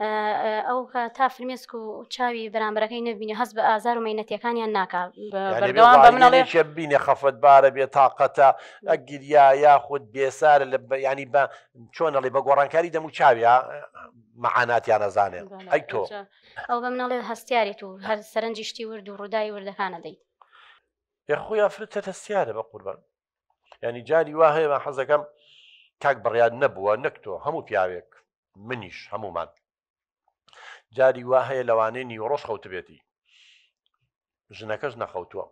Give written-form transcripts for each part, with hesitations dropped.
ئەو تا فرمێسک و چاوی بەرامبەرەکەی نەبینی هەست بە ئازار و مەینەتیەکانیان ناکات بەردەوام بە منەڵێ بینێ خەفەتبارە بێ تااقەتە ئەگیریا یاخود بێسارە لە ینی بە چۆنەڵێ بە گۆڕانکاری دەم و چاویە مەعاناتیان نەزانێ ئەی تۆ ئەو بە منەڵێ هەستیاریت و هەر سەرنجی شتی ورد و ڕووداوی وردەکانە دەیت خۆی ئەفرەتە هەستیارە بە قوربان ینی جاری وا هەیە بە حەزەکەم کاک بڕیار نەبووە نەکتۆ هەموو پیاوێک منیش هەمومان جاری وا هەیە لەوانەیە نیوەڕۆژ خەوتبێتی ژنەکەش نەخەوتووە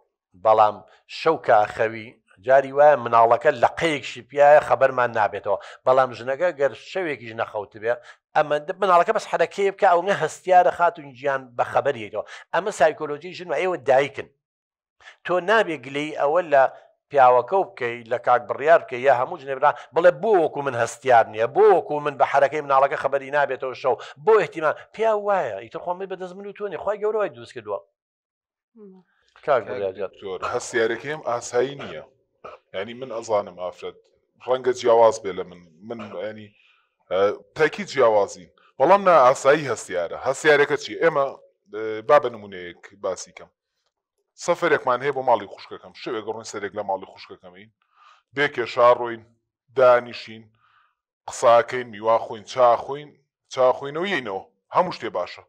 بەڵام شەوکە خەوی جاری وایە مناڵەکە لە قەیەکشی پیاە خەبەرمان نابێتەوە بەڵام ژنەکە گەر شەوێکیش نەخەوتبێ ئەمە مناڵەکە بەس حرەکەی بکە ئەوە هەستیارە خاتون گیان بە خەبەریەوە ئەمە سایکۆلۆژی ژن و ئێوە دایکن تۆ نابێ گلەی ئەوە لە پیاوەکە و بکەی لە کاک بڕیار بکە یا هەموو ژنێبرا بڵێ بۆ وەکو من هەستیار نییە بۆ وەکو من بە حرەکەی مناڵەکە خەبەری نابێتەوە شەو بۆ احتیمال پیا وایە ئیتر خۆمی بەدەست من و تۆنی خۆی گەورەوەی دروست کردووە هەستیارەکەیم ئاسایی نییە ینی من ئەزانم ئافرەت ڕەنگە جیاواز بێ لە من ینی تاکی جیاوازین بەڵام نا ئاسایی هەستیارەکە چی ئێمە با بە نمونەیەک باسی کەم سەفەرێکمان هەیە بۆ ماڵی خوشکەکەم شوێک ڕوون سەرێک لە ماڵی خوشکەکەمین بێکێشا ڕۆین دانیشین قساکەین میوا خۆین چاخۆینەوە یینەوە هەموو شتێ باشە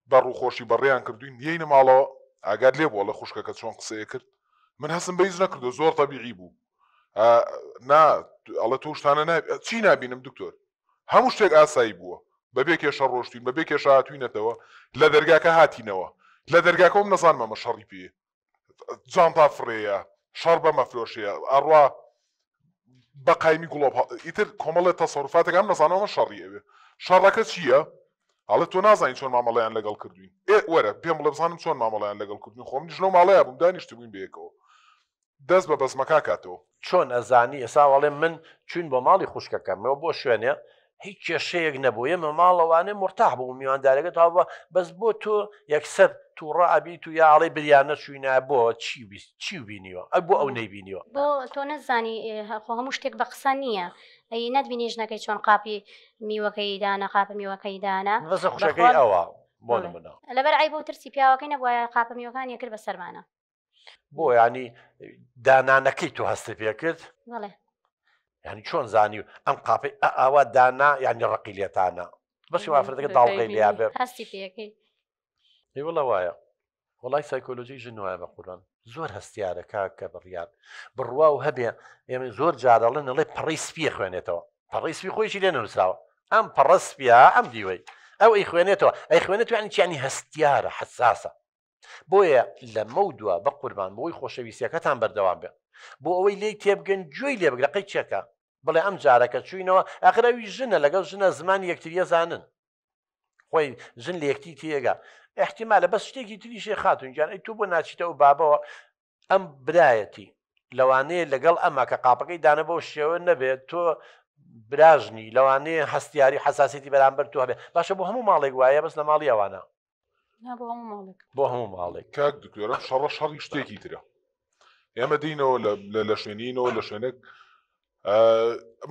بە ڕووخۆشی بەڕێیان کردوین یینە ماڵەوە ئاگات لێ بووە لە خوشکەکە چۆن قسەیە کرد من هەستم بەیز نەکردو زۆر تەبیعی بوو ئەڵە تۆ شتانە چی نبینم دکتۆر هەموو شتێک ئاسایی بووە بەبێ کێشە ڕۆشتین بەبێ کێشە هاتوینەتەوە لە دەرگاکە هاتینەوە لە دەرگاکەم نەزانمەمە شەڕی پێ جانتا فڕەیە شەڕ بە مەفرۆشەیە ئەڕوا بە قایمی گوڵۆپ ئیتر کۆمەڵێت تەسەڕوفاتەکەم نەزانەوە شەڕی ئەوێ شەڕەکە چییە؟ ئەڵە تۆ نازانین چۆن مامەڵەیان لەگەڵ کردوین وەرە پێم بڵێ بزانم چۆن مامەڵەیان لەگەڵ کردوین خۆم ژنەوە ماڵەیە بووم دانیشت بووین بەیەکەوە دەست بە بەزمەکە کاتەوە چۆن ئەزانی ئێسا وەڵێ من چوین بۆ ماڵی خوشکەکەمەوە بۆ شوێنێ هیچ کێشەیەک نەبوو ئێمە ماڵەوانێ مرتاح بوو میواندارەکە تاوە بەس بۆ تۆ یەکسەر تووڕە ئەبییت و یاڵی بریانە چوینە بۆ چی بینیوە ئە بۆ ئەو نەیبینیوە بۆ تۆ نەزانی خۆ هەموو شتێک بە قسە نییە ئەی نەتبینی ژنەکەی چۆن قاپی میوەکەی دانا قاپە میوەکەی دانا بەس خوشەکەی ئەوە بۆ منە لەبەر ئای بۆ ترسی پیاوەکەی نەبووە قاپە میوەکانی کرد بە سەرمانە بۆ ینی دانانەکەی تۆ هەستی پێ کرد بەڵێ ینی چۆن زانی و ئەم قاپی ئاوا دانا یانی ڕقی لێتانە بەشی وافرەتەکە داڵغی لیا بێ هەستی پێەکەی وڵە وایە وڵای سایکۆلۆژی ژن وایە بە قوربان زۆر هەستیارە کاکە بڕیار بڕوا و هەبێ ئێمە زۆر جادەڵێن نەڵێ پەڕی سپیە خوێنێتەوە پەڕی سپی خۆیشی لێ نووسراوە ئەم پەڕە سپیا ئەم دیوەی ئەو ئەی خوێنێتەوە ئەی خوێنێت ینی چیانی هەستیارە حساسە بۆیە لە مەودووە بە قوربان بۆی خۆشەویستیەکەتان بەردەوام بێ بۆ ئەوەی لێی تێبگەن گوێی لێ بگرەقەی چێکە بڵێ ئەم جارەکە چوینەوە ئاخراوی ژنە لەگەڵ ژنە زمانی یەکتریە زانن خۆی ژن لە یەکتی تێگا احتیمالە بەس شتێکی تریشێ خاتون گیان ئەی تو بۆ ناچیتە و بابەوە ئەم برایەتی لەوانەیە لەگەڵ ئەمە کە قاپەکەی دانە بۆ شێوە نەبێت تۆ براژنی لەوانەیە هەستیاری حساسیتی بەرامبەر تو هەبێ باشە بۆ هەموو ماڵێک وایە بەس لە ماڵی ئەوانە بۆ هەموو ماڵێک کاک دکتۆرە شەڕی شتێکی ترە ئێمە دینەوە لە شوێنینەوە لە شوێنێک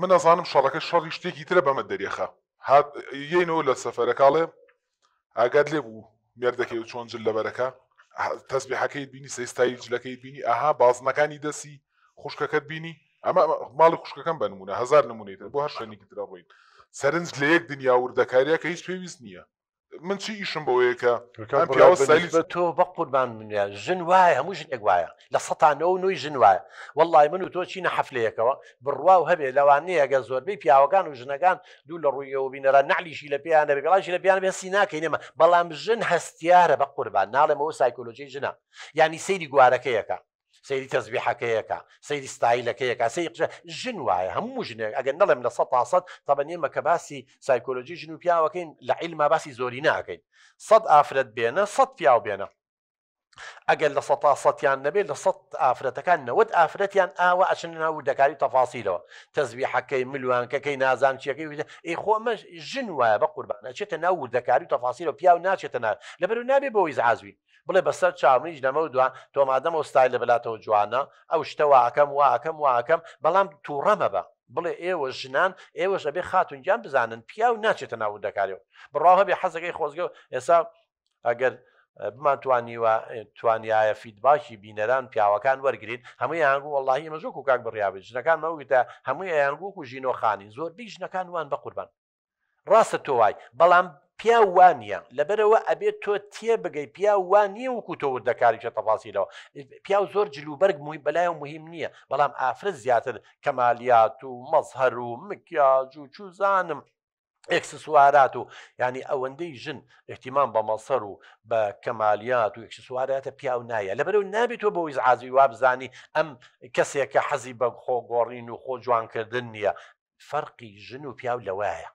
من ئەزانم شەڕەکە شەڕی شتێکی ترە بەمە دەریێخە یینەوە لە سەفەرەکاڵێ ئاگات لێ بوو مێردەکەی و چۆن جل لەبەرەکە تەسبیحەکەی بینی سەیستایی جلەکەی بینی ئاها بازنەکانی دەسی خوشکەکەت بینی ئەمە ماڵی خوشکەکەم بە نمونە هەزار نمونەیتر بۆ هەر شوێنێکی ترە ڕۆین سەرنج لە یەک دنیا وردەکاریە کە هیچ پێویست نییە من چی ئیشم بەوەیەکە تۆ بە قوربان منە ژن وایە هەموو ژنێک وایە لە ١٩ ژن وایە وەڵڵای من و تۆ چینە حەفلەیەکەوە بڕوا و هەبێ لەوانەیە گە زۆربەی پیاوەکان و ژنەکان دوو لە ڕوویەوە بینەرە نعلیشی لە پێیانە بێ گەڵاشی لە پیان بێسی ناکەین ئێمە بەڵام ژن هەستیارە بە قوربان ناڵێمەوە سایکۆلۆژی ژنە یعنی سەیری گوارەکەیەکە سەیری تەسبیحەکەیەکە سەیری ستایلەکەیەکە سەیری قژە ژن وایە هەموو ژنێک ئەگەر نەڵێم لە ١٠٠ تەبەن ئێمە کە باسی سایکۆلۆژی ژن و پیاوەکەین لە عیلما باسی زۆری ناکەین ١٠٠ ئافرەت بێنە ١٠٠ پیاو بێنە ئەگەر لە ١٠٠یان نەبێت لە ١٠٠ ئافرەتەکان ٩٠ ئافرەتیان ئاوە ئەچن ناو دەکاری تەفاسیلەوە تەسبیحەکەی ملوانکەکەی نازان چیەکەی ئەی خۆمە ژن وایە بە قوربان ئەچێتە ناو وردەکاری و تەفاسیلەوە پیاو ناچێتە ناو لەبەر نابێ بۆی زعازوی بڵێ بەسەر چاومنیش لەمە دووە تۆ مادەمە ستایل لە بلاتەوە جوانە ئەو شتە واکەم واکەم واکەم بەڵام تووڕەمە بە بڵێ ئێوە ژنان ئێوەش ئەبێ خاتونجان بزانن پیا و ناچێتە ناو دەکارەوە بڕاو هەبێ حەزەکەی خۆزگە ئێستا ئەگەر بمانتوانیوە توانایە فیدباکی بینەران پیاوەکان وەرگین هەمووی یانگو وڵی مەزۆک و کاک بڕیاابێت ژنەکان مەوتە هەمووی یانگوک و ژینۆخانی زۆربەی ژنەکان وان بە قوربان ڕاستە تۆ وای بەڵام پیا وانە لەبەرەوە ئەبێت تۆ تێ بگەی پیا وانە وکو تۆ دەکاریشە تەفاسیلەوە پیا و زۆر جلوبەرگ مووی بەلای و مهم نییە بەڵام ئافرەت زیاتر کەمالیات و مەزهر و مکیاج و چوزانم ئەکسسوارات و ینی ئەوەندەی ژن احتیمان بە مەسەر و بە کەمالیات و ئەکسسواراتە پیاو نایە لەبەرەوە نابێت تۆ بەوەی عازی وابزانی ئەم کەسێکە حەزی بە خۆگۆڕین و خۆ جوانکردن نییە فەرقی ژن و پیاو لەوایە